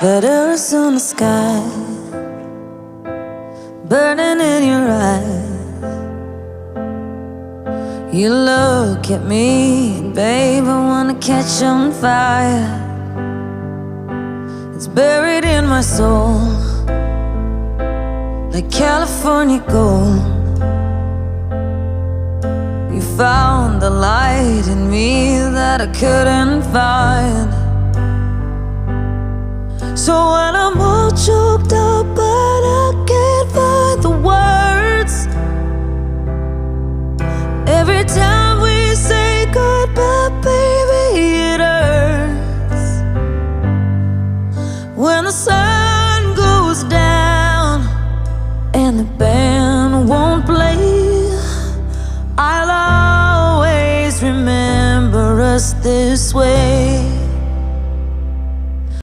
Letters on the sky, burning in your eyes. You look at me, and babe, I wanna catch on fire. It's buried in my soul, like California gold. You found the light in me that I couldn't find. So when I'm all choked up but I can't find the words, every time we say goodbye, baby, it hurts. When the sun goes down and the band won't play, I'll always remember us this way.